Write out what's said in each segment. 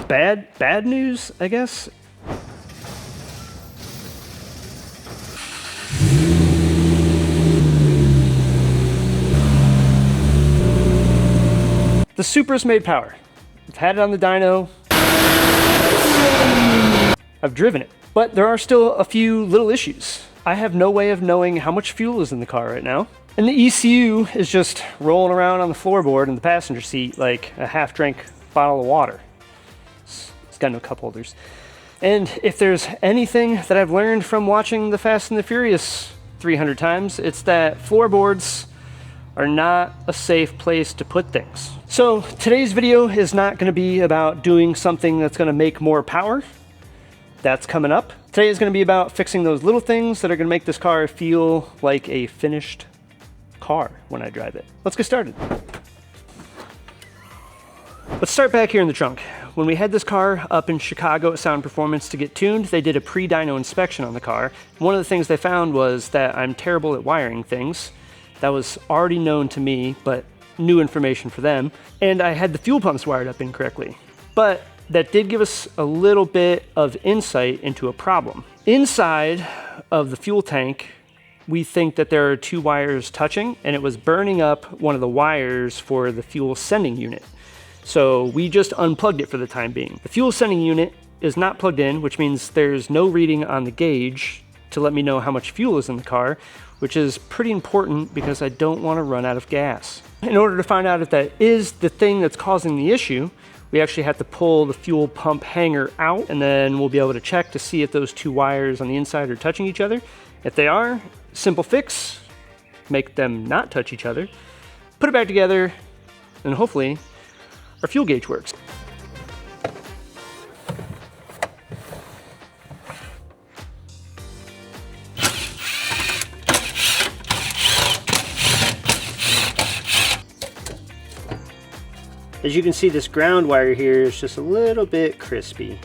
Bad news, I guess. The Supra's made power. I've had it on the dyno. I've driven it, but there are still a few little issues. I have no way of knowing how much fuel is in the car right now. And the ECU is just rolling around on the floorboard in the passenger seat like a half-drank bottle of water. It's got no cup holders. And if there's anything that I've learned from watching the Fast and the Furious 300 times, it's that floorboards are not a safe place to put things. So today's video is not going to be about doing something that's going to make more power. That's coming up. Today is going to be about fixing those little things that are going to make this car feel like a finished car when I drive it. Let's get started. Let's start back here in the trunk. When we had this car up in Chicago at Sound Performance to get tuned, they did a pre-dyno inspection on the car. One of the things they found was that I'm terrible at wiring things. That was already known to me, but new information for them. And I had the fuel pumps wired up incorrectly. But that did give us a little bit of insight into a problem. Inside of the fuel tank, we think that there are two wires touching, and it was burning up one of the wires for the fuel sending unit. So we just unplugged it for the time being. The fuel sending unit is not plugged in, which means there's no reading on the gauge to let me know how much fuel is in the car, which is pretty important because I don't want to run out of gas. In order to find out if that is the thing that's causing the issue, we actually have to pull the fuel pump hanger out, and then we'll be able to check to see if those two wires on the inside are touching each other. If they are, simple fix, make them not touch each other, put it back together, and hopefully our fuel gauge works. As you can see, this ground wire here is just a little bit crispy.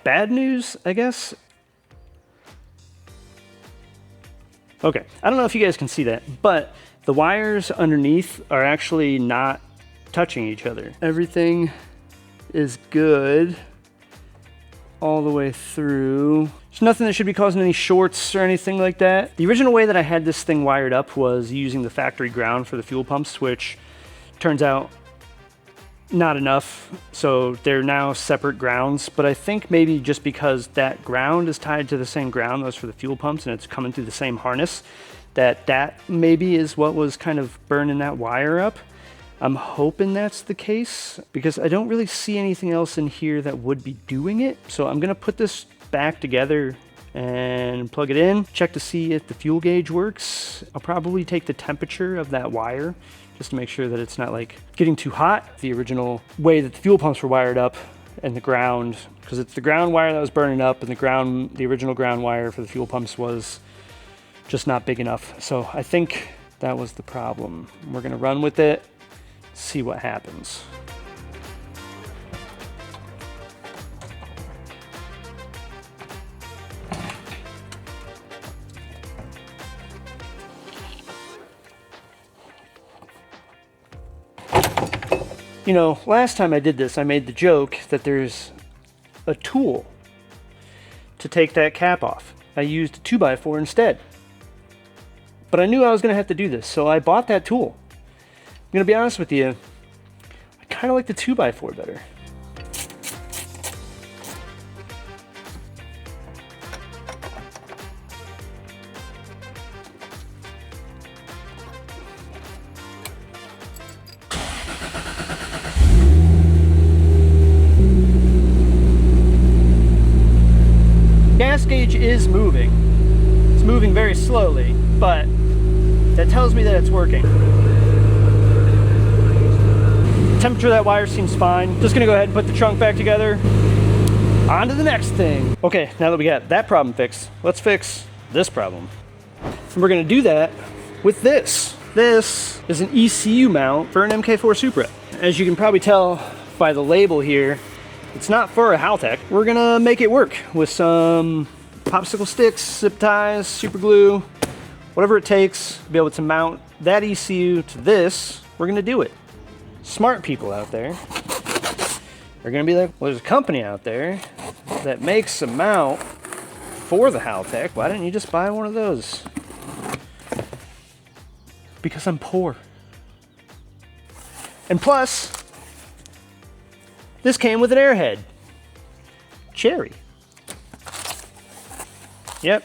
Bad news, I guess. Okay, I don't know if you guys can see that, but the wires underneath are actually not touching each other. Everything is good all the way through. There's nothing that should be causing any shorts or anything like that. The original way that I had this thing wired up was using the factory ground for the fuel pumps, which turns out not enough, so they're now separate grounds. But I think maybe just because that ground is tied to the same ground as for the fuel pumps and it's coming through the same harness, that maybe is what was kind of burning that wire up. I'm hoping that's the case because I don't really see anything else in here that would be doing it. So I'm gonna put this back together and plug it in, check to see if the fuel gauge works. I'll probably take the temperature of that wire just to make sure that it's not like getting too hot. The original way that the fuel pumps were wired up and the ground, because it's the ground wire that was burning up, and the original ground wire for the fuel pumps was just not big enough. So I think that was the problem. We're gonna run with it, see what happens. You know, last time I did this, I made the joke that there's a tool to take that cap off. I used a 2x4 instead. But I knew I was going to have to do this, so I bought that tool. I'm going to be honest with you, I kind of like the 2x4 better. Gas gauge is moving. It's moving very slowly, but that tells me that it's working. Temperature of that wire seems fine. Just gonna go ahead and put the trunk back together, On to the next thing. Okay, now that we got that problem fixed, let's fix this problem. And we're gonna do that with this. This is an ECU mount for an MK4 Supra. As you can probably tell by the label here, it's not for a Haltech. We're gonna make it work with some popsicle sticks, zip ties, super glue, whatever it takes to be able to mount that ECU to this. We're gonna do it. Smart people out there are gonna be like, well, there's a company out there that makes a mount for the Haltech. Why didn't you just buy one of those? Because I'm poor. And plus, this came with an airhead. Cherry. Yep.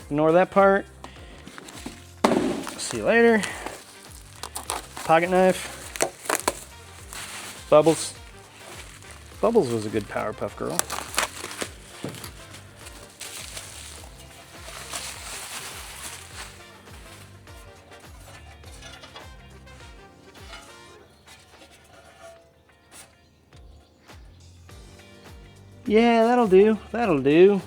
Ignore that part. See you later. Pocket knife. Bubbles. Bubbles was a good Powerpuff Girl. Yeah, that'll do. That'll do.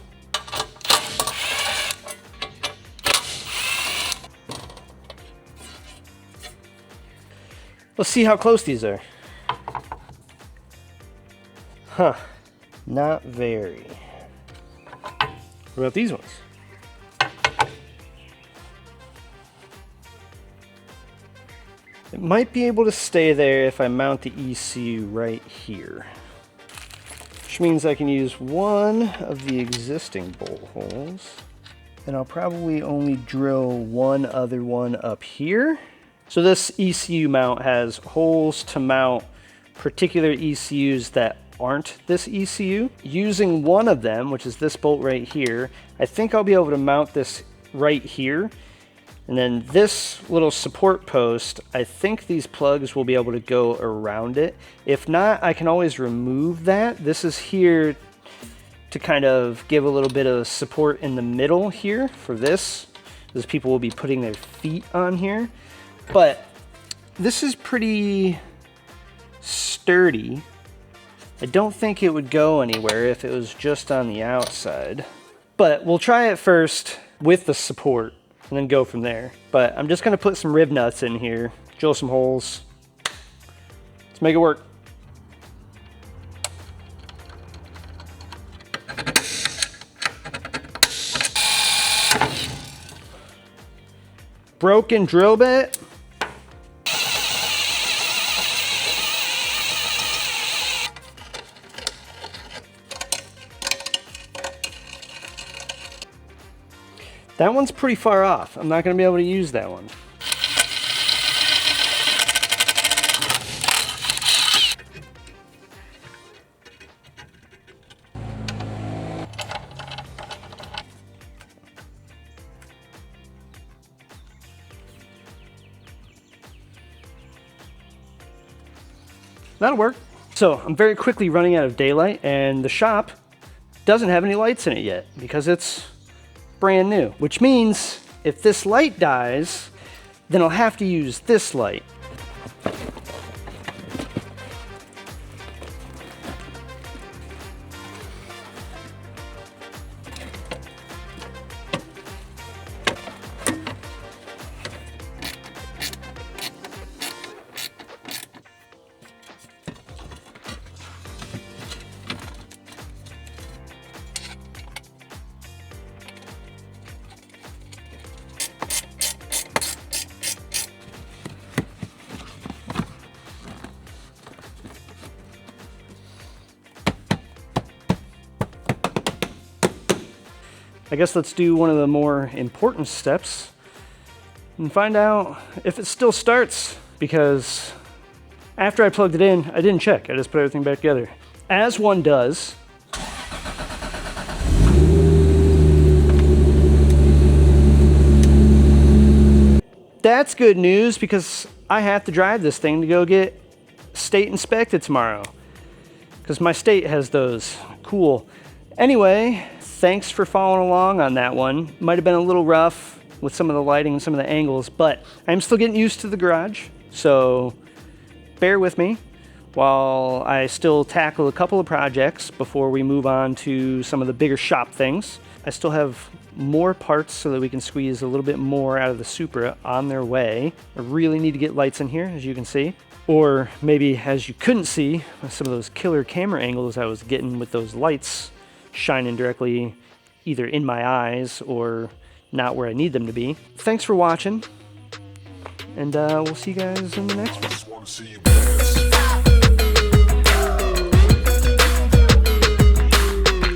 Let's see how close these are. Huh. Not very. What about these ones? It might be able to stay there if I mount the ECU right here. Which means I can use one of the existing bolt holes, and I'll probably only drill one other one up here. So this ECU mount has holes to mount particular ECUs that aren't this ECU. Using one of them, which is this bolt right here, I think I'll be able to mount this right here. And then this little support post, I think these plugs will be able to go around it. If not, I can always remove that. This is here to kind of give a little bit of support in the middle here for this, as people will be putting their feet on here. But this is pretty sturdy. I don't think it would go anywhere if it was just on the outside. But we'll try it first with the support and then go from there. But I'm just gonna put some rib nuts in here, drill some holes. Let's make it work. Broken drill bit. That one's pretty far off. I'm not going to be able to use that one. That'll work. So I'm very quickly running out of daylight, and the shop doesn't have any lights in it yet because it's brand new, which means if this light dies, then I'll have to use this light. I guess let's do one of the more important steps and find out if it still starts, because after I plugged it in, I didn't check. I just put everything back together, as one does. That's good news, because I have to drive this thing to go get state inspected tomorrow, because my state has those. Cool. Anyway, thanks for following along on that one. Might have been a little rough with some of the lighting and some of the angles, but I'm still getting used to the garage, so bear with me. while I still tackle a couple of projects before we move on to some of the bigger shop things. I still have more parts so that we can squeeze a little bit more out of the Supra on their way. I really need to get lights in here, as you can see. Or maybe, as you couldn't see, some of those killer camera angles I was getting with those lights shining directly either in my eyes or not where I need them to be. Thanks for watching, and we'll see you guys in the next one.